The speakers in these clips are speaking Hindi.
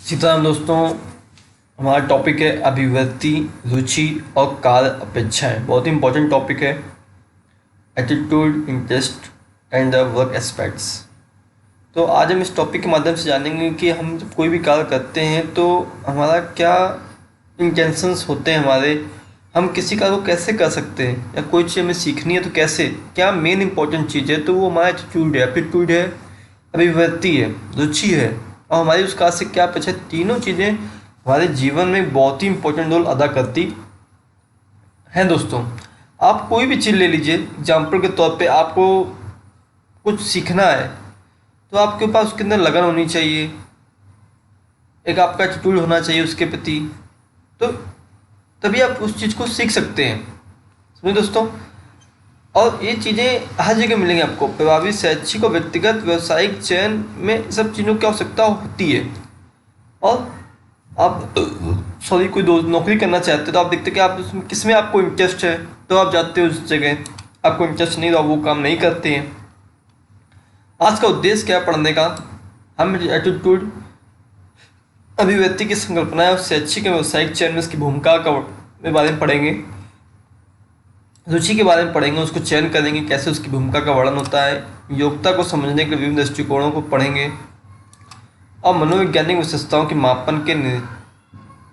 सीताराम दोस्तों, हमारा टॉपिक है अभिव्यक्ति, रुचि और कार्य अपेक्षाएं। बहुत ही इंपॉर्टेंट टॉपिक है। Attitude, interest and the work aspects. तो आज हम इस टॉपिक के माध्यम से जानेंगे कि हम जब कोई भी कार्य करते हैं तो हमारा क्या इंटेंशंस होते हैं हमारे, हम किसी कार्य को कैसे कर सकते हैं, या कोई चीज़ हमें सीखनी है तो कैसे, क्या मेन इंपॉर्टेंट चीज़ है। तो वो हमारा एटीट्यूड है, अभिव्यक्ति है, रुचि है और हमारी उस कार्य से क्या अपेक्षा। तीनों चीज़ें हमारे जीवन में बहुत ही इंपॉर्टेंट रोल अदा करती हैं। दोस्तों, आप कोई भी चीज़ ले लीजिए, एग्जाम्पल के तौर पे आपको कुछ सीखना है तो आपके पास उसके अंदर लगन होनी चाहिए, एक आपका एटीट्यूड होना चाहिए उसके प्रति, तो तभी आप उस चीज़ को सीख सकते हैं। समझे दोस्तों। और ये चीज़ें हर जगह मिलेंगी आपको। प्रभावी शैक्षिक और व्यक्तिगत व्यावसायिक चयन में सब चीज़ों की आवश्यकता होती है। और आप कोई नौकरी करना चाहते हैं तो आप देखते हैं कि आप उसमें किस में आपको इंटरेस्ट है तो आप जाते हो उस जगह। आपको इंटरेस्ट नहीं तो आप वो काम नहीं करते हैं। आज का उद्देश्य क्या है पढ़ने का? हम एटीट्यूड, अभिव्यक्ति की संकल्पनाएं और शैक्षिक और व्यावसायिक चयन में इसकी भूमिका के बारे में पढ़ेंगे। रुचि के बारे में पढ़ेंगे, उसको चयन करेंगे, कैसे उसकी भूमिका का वर्णन होता है। योग्यता को समझने के लिए विभिन्न दृष्टिकोणों को पढ़ेंगे और मनोवैज्ञानिक विशेषताओं के मापन के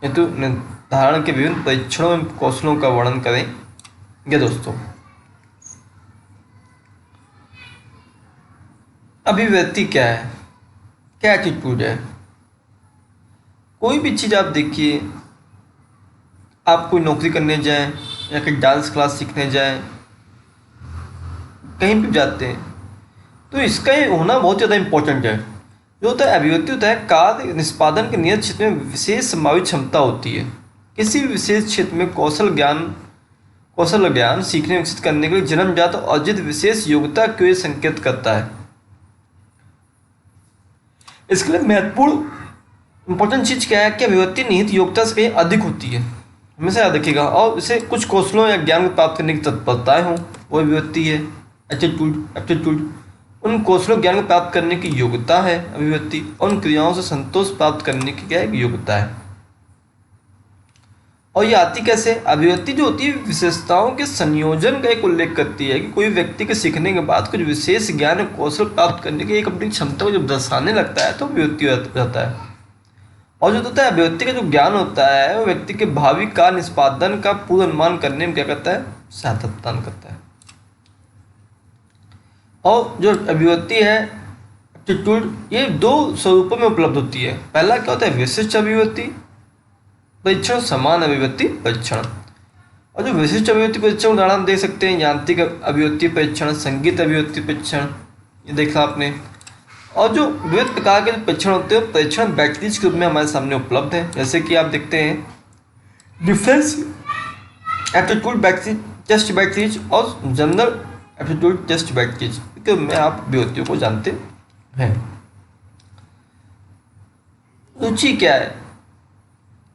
हेतु निर्धारण के विभिन्न परीक्षणों एवं कौशलों का वर्णन करेंगे। दोस्तों, अभिव्यक्ति क्या है, क्या एटीट्यूड है? कोई भी चीज़ आप देखिए, आप कोई नौकरी करने जाएं या कहीं डांस क्लास सीखने जाएं, कहीं भी जाते हैं तो इसका होना बहुत ज़्यादा इम्पोर्टेंट है। जो होता है अभिव्यक्ति होता है कार्य निष्पादन के नियत क्षेत्र में विशेष संभावित क्षमता होती है। किसी भी विशेष क्षेत्र में कौशल ज्ञान सीखने विकसित करने के लिए जन्मजात और अर्जित विशेष योग्यता को संकेत करता है। इसके लिए महत्वपूर्ण इंपॉर्टेंट चीज़ क्या है कि अभिव्यक्ति निहित योग्यता से कहीं अधिक होती है, हमेशा याद रखिएगा। और इसे कुछ कौशलों या ज्ञान को प्राप्त करने की तत्परताएं हों, वो अभिव्यक्ति है। एप्टीट्यूड उन कौशलों ज्ञान को प्राप्त करने की योग्यता है अभिव्यक्ति, और उन क्रियाओं से संतोष प्राप्त करने की क्या है, योग्यता है। और ये आती कैसे? अभिव्यक्ति जो होती है विशेषताओं के संयोजन का एक उल्लेख करती है कि कोई व्यक्ति के सीखने के बाद कुछ विशेष ज्ञान और कौशल प्राप्त करने की एक अपनी क्षमता को जब दर्शाने लगता है तो अभिव्यक्ति रहता है। और जो होता है अभिव्यक्ति का जो ज्ञान होता है वो व्यक्ति के भावी कार्य निष्पादन का पूर्ण अनुमान करने में क्या करता है, सहायता प्रदान करता है। और जो अभिव्यक्ति है एप्टीट्यूड, ये दो स्वरूपों में उपलब्ध होती है। पहला क्या होता है, विशिष्ट अभिव्यक्ति परीक्षण, समान अभिव्यक्ति परीक्षण। और जो विशिष्ट अभिव्यक्ति परीक्षण उदाहरण दे सकते हैं, यांत्रिक अभिव्यक्ति परीक्षण, संगीत अभिव्यक्ति परीक्षण, ये देखा आपने। और जो विविध प्रकार के परीक्षण होते हैं परीक्षण बैटरीज के रूप में हमारे सामने उपलब्ध है। जैसे कि आप देखते हैं difference aptitude batteries, test batteries और जनरल एप्टीट्यूड टेस्ट बैटरीज के रूप में आप अभिव्यक्तियों को जानते हैं। रुचि क्या है?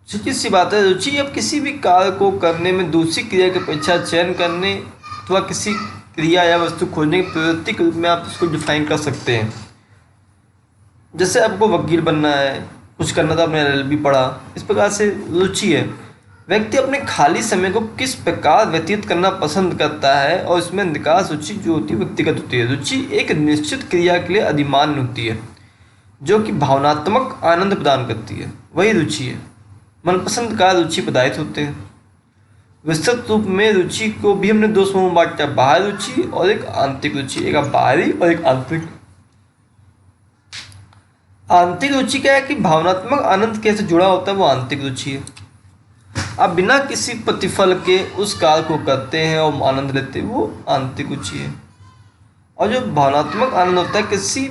सीधी सी बात है, रुचि अब किसी भी कार्य को करने में दूसरी क्रिया की अपेक्षा चयन करने अथवा किसी क्रिया या वस्तु खोजने की प्रवृत्ति के रूप में आप इसको डिफाइन कर सकते हैं। जैसे आपको वकील बनना है, कुछ करना था, आपने LLB पढ़ा, इस प्रकार से रुचि है। व्यक्ति अपने खाली समय को किस प्रकार व्यतीत करना पसंद करता है और इसमें निकास रुचि जो होती है व्यक्तिगत होती है। रुचि एक निश्चित क्रिया के लिए अधिमान्य होती है जो कि भावनात्मक आनंद प्रदान करती है, वही रुचि है। मनपसंद कार्य रुचि प्रदायित होते हैं। विस्तृत रूप में रुचि को भी हमने दो समूह में बांटा, बाह्य रुचि और एक आंतरिक रुचि। एक बाहरी और एक आंतरिक। आंतरिक रुचि क्या है कि भावनात्मक आनंद कैसे जुड़ा होता है, वो आंतरिक रुचि है। आप बिना किसी प्रतिफल के उस कार्य को करते हैं और आनंद लेते हैं, वो आंतरिक रुचि है। और जो भावनात्मक आनंद होता है किसी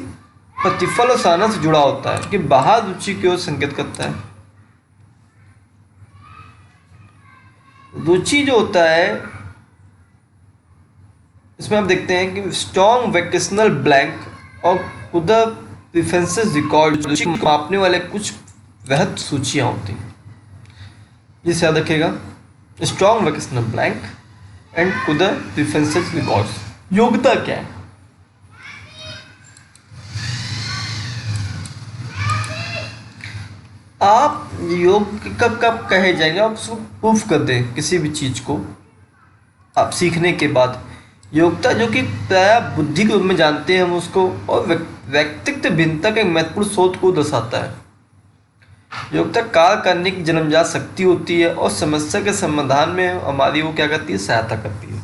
प्रतिफल और आनंद से जुड़ा होता है, कि बाहर रुचि की ओर संकेत करता है। रुचि जो होता है इसमें आप देखते हैं कि स्ट्रॉन्ग वोकेशनल ब्लैंक और खुदा प्रेफरेंसेस रिकॉर्ड मापने वाले कुछ वृहद सूचियाँ होती हैं, जिसे याद रखिएगा। स्ट्रॉन्ग वोकेशनल ब्लैंक एंड खुदा प्रेफरेंसेस रिकॉर्ड्स। योग्यता क्या है? आप योग कब कब कहे जाएंगे, आप उसको प्रूफ कर दें किसी भी चीज़ को आप सीखने के बाद। योग्यता जो कि प्राय बुद्धि के रूप में जानते हैं हम उसको, और व्यक्तित्व भिन्नता के महत्वपूर्ण स्रोत को दर्शाता है। योग्यता कार्य करने की जन्मजात शक्ति होती है और समस्या के समाधान में हमारी वो क्या करती है, सहायता करती है।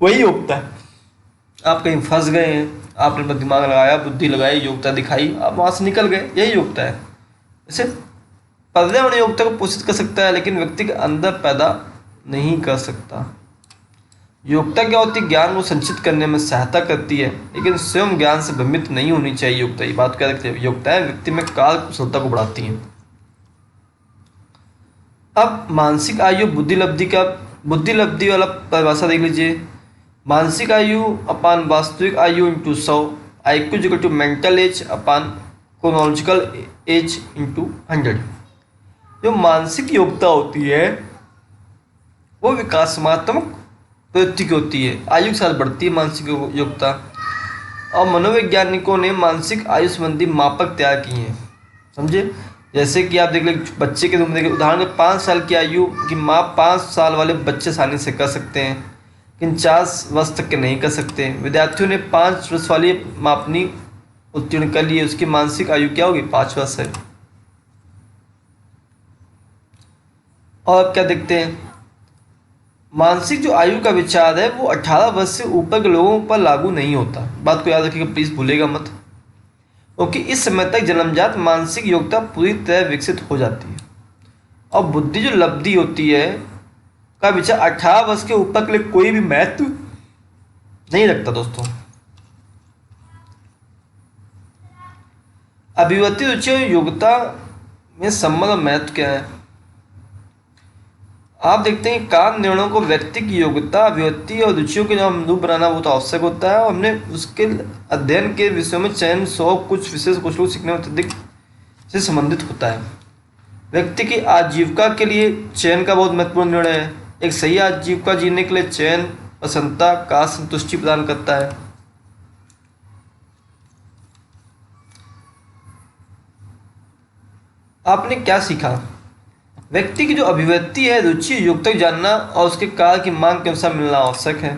वही योग्यता है। आप कहीं फंस गए हैं, आपने अपना दिमाग लगाया, बुद्धि लगाई, योग्यता दिखाई, आप वहाँ से निकल गए, यही योग्यता है। जैसे पर्यावरण योग्यता को पोषित कर सकता है लेकिन व्यक्ति के अंदर पैदा नहीं कर सकता। योग्यता क्या होती है, ज्ञान को संचित करने में सहायता करती है लेकिन स्वयं ज्ञान से भ्रमित नहीं होनी चाहिए। योग्यता, ये बात क्या रखते हैं, योग्यताएं व्यक्ति में कार्य कुशलता को बढ़ाती हैं। अब मानसिक आयु बुद्धि लब्धि वाला परिभाषा देख लीजिए। मानसिक आयु अपान वास्तविक आयु into 100, IQ equal to mental age upon chronological age into 100। जो मानसिक योग्यता होती है वो विकासात्मक प्रवृत्ति की होती है, आयु के साथ बढ़ती है मानसिक योग्यता। और मनोवैज्ञानिकों ने मानसिक आयु संबंधी मापक तैयार किए हैं, समझे। जैसे कि आप देख लें बच्चे के रूप में, उदाहरण के 5 साल की आयु की माप 5 साल वाले बच्चे आसानी से कर सकते हैं लेकिन 4 वर्ष तक के नहीं कर सकते। विद्यार्थियों ने 5 वर्ष वाली मापनी उत्तीर्ण कर लिए, उसकी मानसिक आयु क्या होगी, 5 वर्ष है। और अब क्या देखते हैं, मानसिक जो आयु का विचार है वो 18 वर्ष से ऊपर के लोगों पर लागू नहीं होता। बात को याद रखिएगा, प्लीज़ भूलेगा मत, क्योंकि इस समय तक जन्मजात मानसिक योग्यता पूरी तरह विकसित हो जाती है। और बुद्धि जो लब्धि होती है का विचार 18 वर्ष के ऊपर के लिए कोई भी महत्व नहीं रखता दोस्तों। अभिव्यक्ति रुचि और योग्यता में संबंध और महत्व क्या है। आप देखते हैं कार्य निर्णयों को व्यक्ति की योग्यता, अभिव्यक्ति और रुचियों के जो हम रूप बनाना बहुत आवश्यक होता है। और हमने उसके अध्ययन के विषयों में चयन शौक कुछ विशेष कौशलों सीखने में अत्यधिक से संबंधित होता है। व्यक्ति की आजीविका के लिए चयन का बहुत महत्वपूर्ण निर्णय है। एक सही आजीविका जीने के लिए चयन प्रसन्नता का संतुष्टि प्रदान करता है। आपने क्या सीखा, व्यक्ति की जो अभिव्यक्ति है, रुचि, योग्यता जानना और उसके कार्य की मांग के अनुसार मिलना आवश्यक है।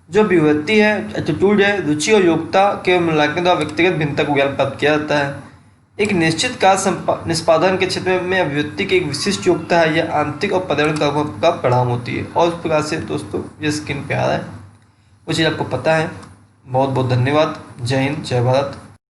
जो अभिव्यक्ति है, एटीट्यूड है, रुचि और योग्यता के मिलान के द्वारा व्यक्तिगत भिन्नता को ज्ञान प्राप्त किया जाता है। एक निश्चित कार्य निष्पादन के क्षेत्र में अभिव्यक्ति की एक विशिष्ट योग्यता है, यह आंतरिक और पर्यावरण कारकों का परिणाम होती है। और उस प्रकार से दोस्तों ये स्किन पे आ रहा है, वो चीज़ आपको पता है। बहुत बहुत धन्यवाद। जय हिंद, जय भारत।